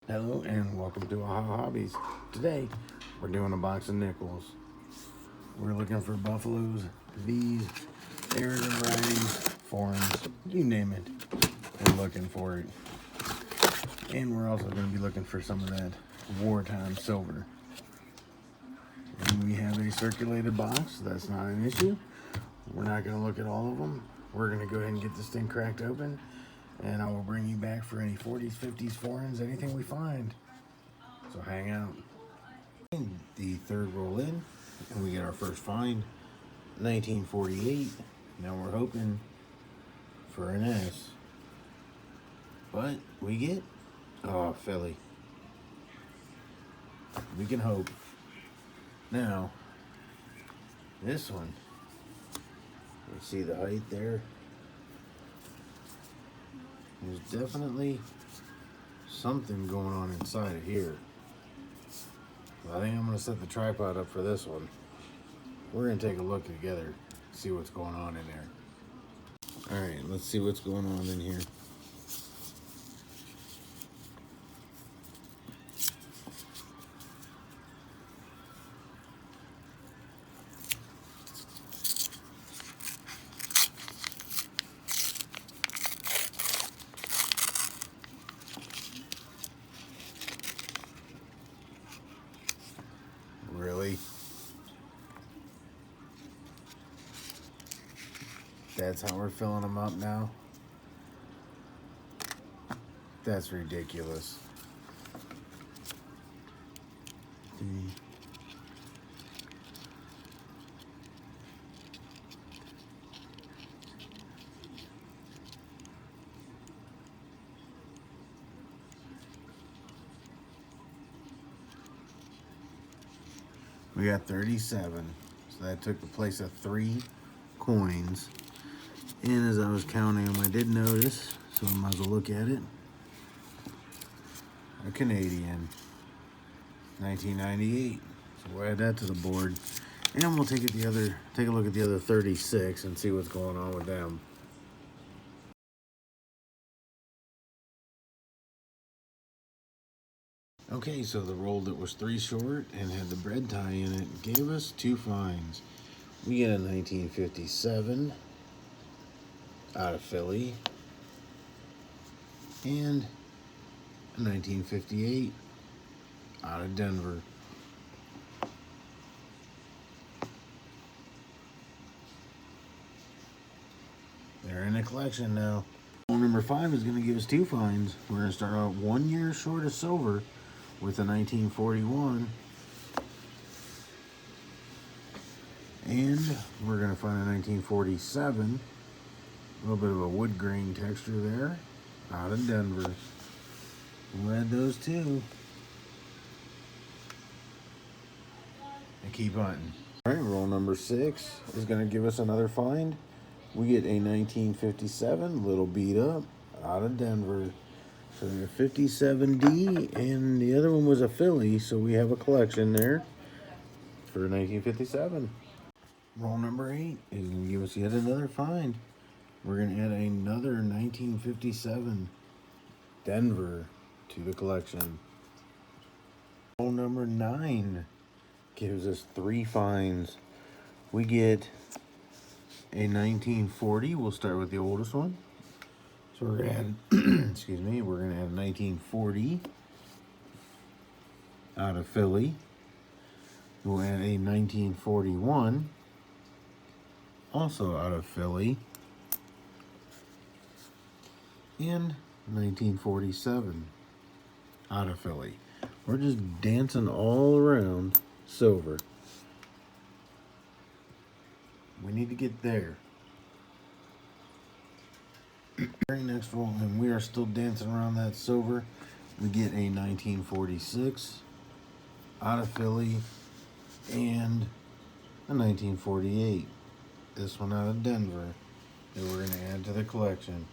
Hello and welcome to Ohio Hobbies. Today we're doing a box of nickels. We're looking for buffaloes, V's, Arrogant varieties, foreigns, you name it. We're looking for it. And we're also going to be looking for some of that wartime silver. And we have a circulated box. That's not an issue. We're not going to look at all of them. We're going to go ahead and get this thing cracked open. And I will bring you back for any 40s, 50s, foreigns, anything we find. So hang out. The third roll in, and we get our first find, 1948. Now we're hoping for an S. But we get, Philly. We can hope. Now, this one, you see the height there? There's definitely something going on inside of here. I think I'm going to set the tripod up for this one. We're going to take a look together, see what's going on in there. Alright, let's see what's going on in here. Really? That's how we're filling them up now? That's ridiculous. We got 37. So that took the place of 3 coins. And as I was counting them, I did notice, so I might as well look at it. A Canadian, 1998. So we'll add that to the board. And we'll take a look at the other 36 and see what's going on with them. Okay, so the roll that was 3 short and had the bread tie in it gave us 2 finds. We get a 1957 out of Philly and a 1958 out of Denver. They're in the collection now. Number 5 is going to give us 2 finds. We're going to start out 1 year short of silver with a 1941. And we're going to find a 1947. A little bit of a wood grain texture there out of Denver. We'll add those two. And keep hunting. All right, roll number 6 is going to give us another find. We get a 1957, little beat up, out of Denver. So we have 57D, and the other one was a Philly, so we have a collection there for 1957. Roll number 8 is going to give us yet another find. We're going to add another 1957 Denver to the collection. Roll number 9 gives us 3 finds. We get a 1940. We'll start with the oldest one. So we're going to add, excuse me, we're going to add 1940 out of Philly. We'll add a 1941, also out of Philly. And 1947 out of Philly. We're just dancing all around silver. We need to get there. Very next roll, and we are still dancing around that silver. We get a 1946 out of Philly and a 1948. This one out of Denver that we're going to add to the collection.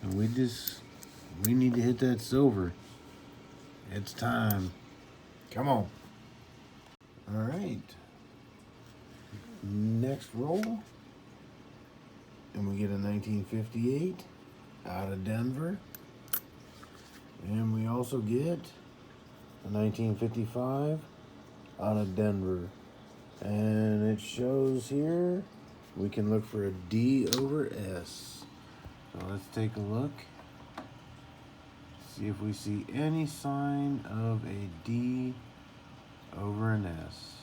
And we need to hit that silver. It's time. Come on. All right. Next roll. And we get a 1958 out of Denver. And we also get a 1955 out of Denver. And it shows here we can look for a D over S. So let's take a look. See if we see any sign of a D over an S.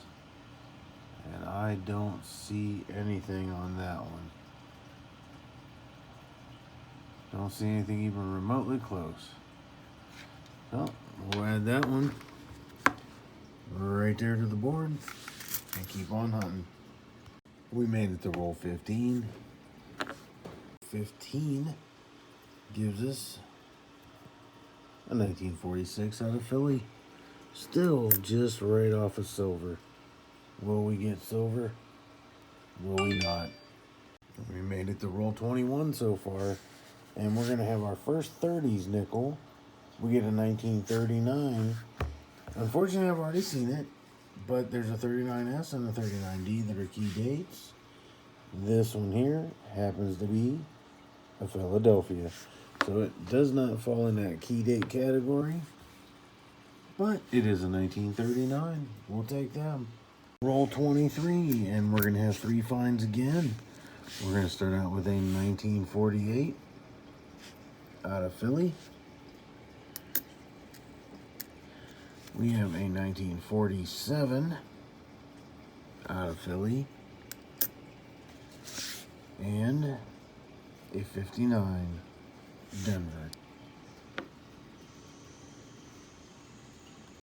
And I don't see anything on that one. Don't see anything even remotely close. So we'll add that one right there to the board and keep on hunting. We made it to roll 15. 15 gives us a 1946 out of Philly. Still just right off of silver. Will we get silver? Will we not? We made it to roll 21 so far. And we're going to have our first 30s nickel. We get a 1939. Unfortunately, I've already seen it. But there's a 39S and a 39D that are key dates. This one here happens to be a Philadelphia. So it does not fall in that key date category. But it is a 1939. We'll take them. Roll 23, and we're going to have 3 finds again. We're going to start out with a 1948 out of Philly. We have a 1947 out of Philly. And a 59 Denver.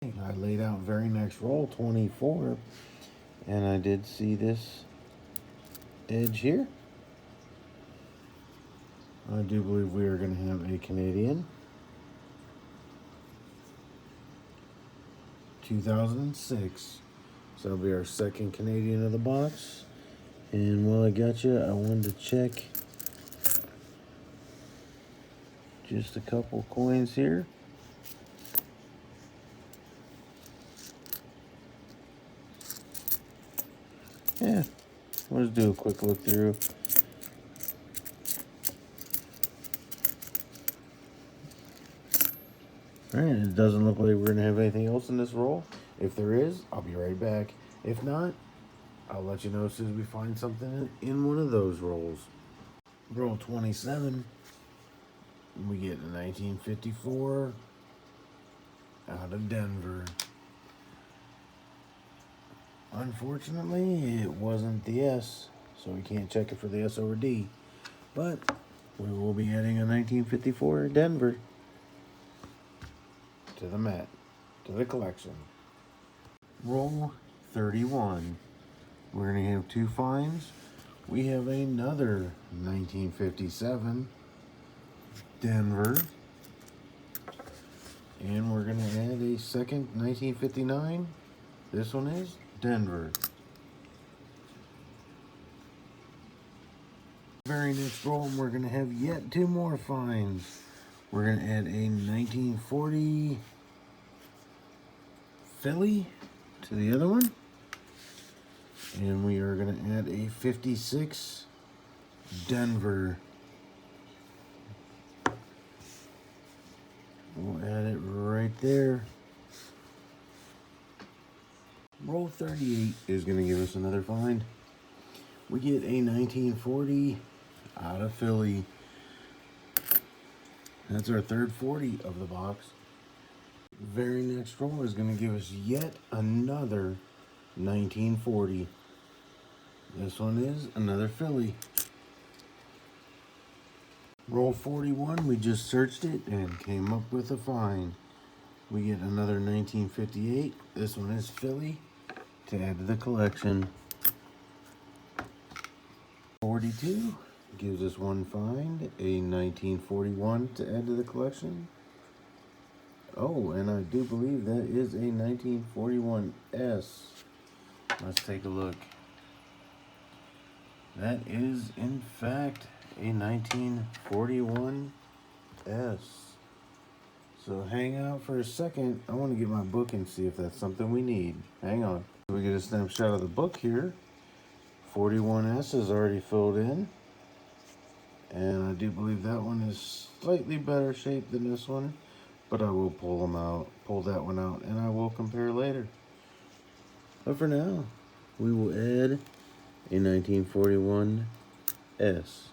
I laid out very next roll 24, and I did see this edge here. I do believe we are going to have a Canadian 2006. So that'll be our second Canadian of the box. And while I got you, I wanted to check just a couple coins here. Yeah, we'll just do a quick look through. Alright, it doesn't look like we're going to have anything else in this roll. If there is, I'll be right back. If not, I'll let you know as soon as we find something in one of those rolls. Roll 27. We get a 1954 out of Denver. Unfortunately, it wasn't the S, so we can't check it for the S over D. But we will be adding a 1954 Denver to the mat, to the collection. Roll 31. We're going to have 2 finds. We have another 1957 Denver. And we're going to add a second 1959. This one is Denver. Very next roll, we're going to have yet 2 more finds. We're going to add a 1940 Philly to the other one. And we are going to add a 56 Denver. We'll add it right there. Roll 38 is going to give us another find. We get a 1940 out of Philly. That's our third 40 of the box. Very next roll is going to give us yet another 1940. This one is another Philly. Roll 41, we just searched it and came up with a find. We get another 1958. This one is Philly to add to the collection. 42 gives us one find, a 1941 to add to the collection. Oh, and I do believe that is a 1941S. Let's take a look. That is, in fact, a 1941S. So hang out for a second. I want to get my book and see if that's something we need. Hang on. We get a snapshot of the book here. 41S is already filled in. And I do believe that one is slightly better shaped than this one, but I will pull that one out, and I will compare later. But for now, we will add a 1941 S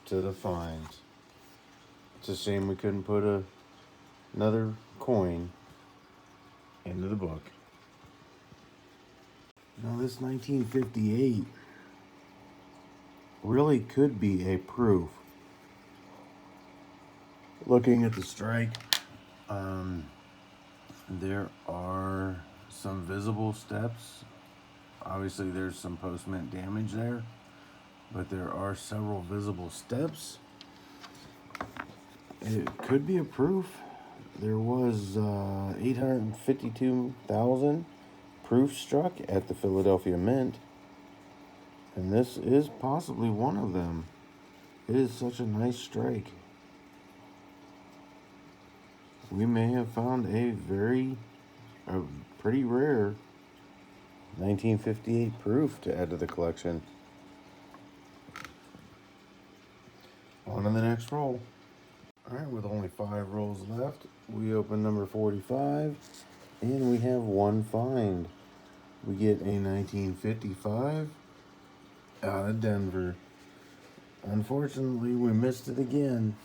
to the finds. It's a shame we couldn't put another coin into the book. Now this 1958 really could be a proof. Looking at the strike, there are some visible steps. Obviously there's some post-mint damage there, but there are several visible steps. It could be a proof. There was 852,000 proof struck at the Philadelphia Mint, and this is possibly one of them. It is such a nice strike. We may have found a pretty rare 1958 proof to add to the collection. On to the next roll. Alright, with only 5 rolls left, we open number 45, and we have one find. We get a 1955 out of Denver. Unfortunately, we missed it again,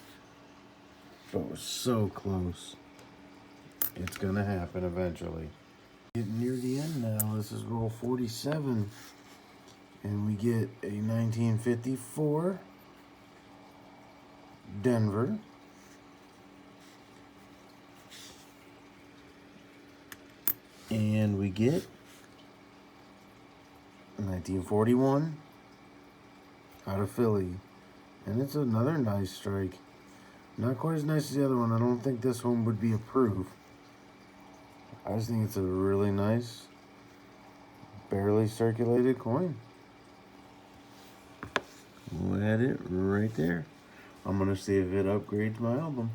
but we're so close. It's gonna happen eventually. Getting near the end now. This is roll 47, and we get a 1954 Denver. And we get 1941 out of Philly. And it's another nice strike. Not quite as nice as the other one. I don't think this one would be a proof. I just think it's a really nice, barely circulated coin. We'll add it right there. I'm going to see if it upgrades my album.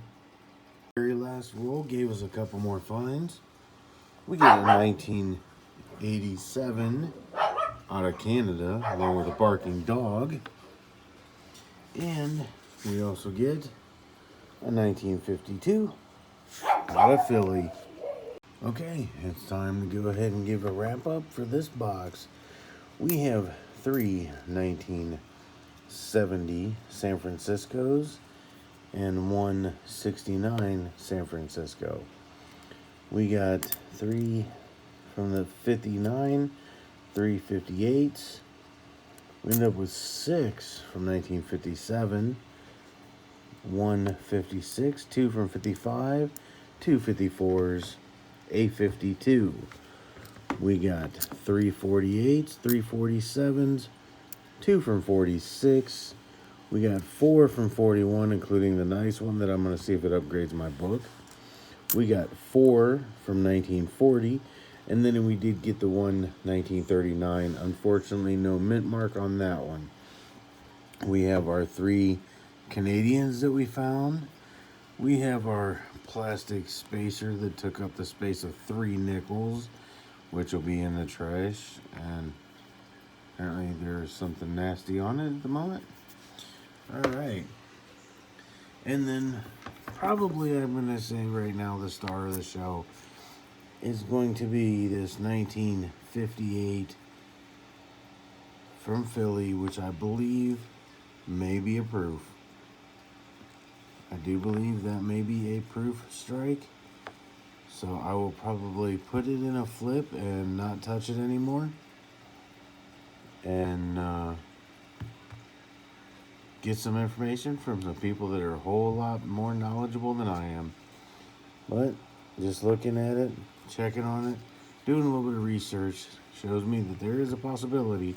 Very last roll gave us a couple more finds. We get a 1987 out of Canada, along with a barking dog. And we also get a 1952 out of Philly. Okay, it's time to go ahead and give a wrap up for this box. We have 3 1970 San Franciscos and 1 69 San Francisco. We got 3 from the 59, 3 58s. We end up with 6 from 1957, 1 56, 2 from 55, 2 54s, a 52. We got 3 48s, 3 47s, 2 from 46. We got 4 from 41, including the nice one that I'm going to see if it upgrades my book. We got 4 from 1940, and then we did get the one 1939. Unfortunately, no mint mark on that one. We have our 3 Canadians that we found. We have our plastic spacer that took up the space of 3 nickels, which will be in the trash, and apparently there's something nasty on it at the moment. All right. And then probably I'm going to say right now the star of the show is going to be this 1958 from Philly, which I believe may be a proof. I do believe that may be a proof strike. So I will probably put it in a flip and not touch it anymore. And get some information from some people that are a whole lot more knowledgeable than I am. But just looking at it, checking on it, doing a little bit of research shows me that there is a possibility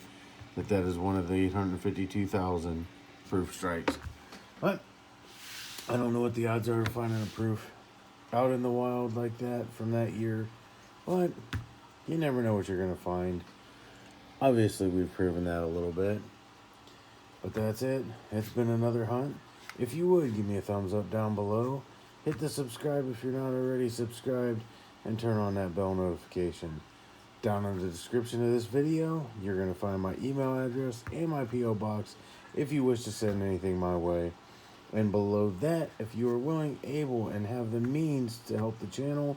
that that is one of the 852,000 proof strikes. But I don't know what the odds are of finding a proof out in the wild like that from that year. But you never know what you're going to find. Obviously, we've proven that a little bit. But that's it. It's been another hunt. If you would, give me a thumbs up down below. Hit the subscribe if you're not already subscribed. And turn on that bell notification. Down in the description of this video, you're going to find my email address and my P.O. box. if you wish to send anything my way. And below that, if you are willing, able, and have the means to help the channel,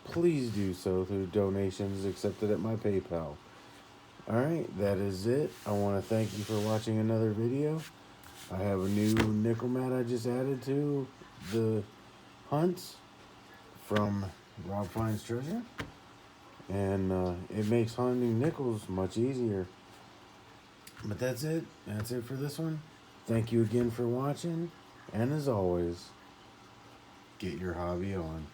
please do so through donations accepted at my PayPal. Alright, that is it. I want to thank you for watching another video. I have a new nickel mat I just added to the hunts from Rob Finds Treasure. And it makes hunting nickels much easier. But that's it. That's it for this one. Thank you again for watching. And as always, get your hobby on.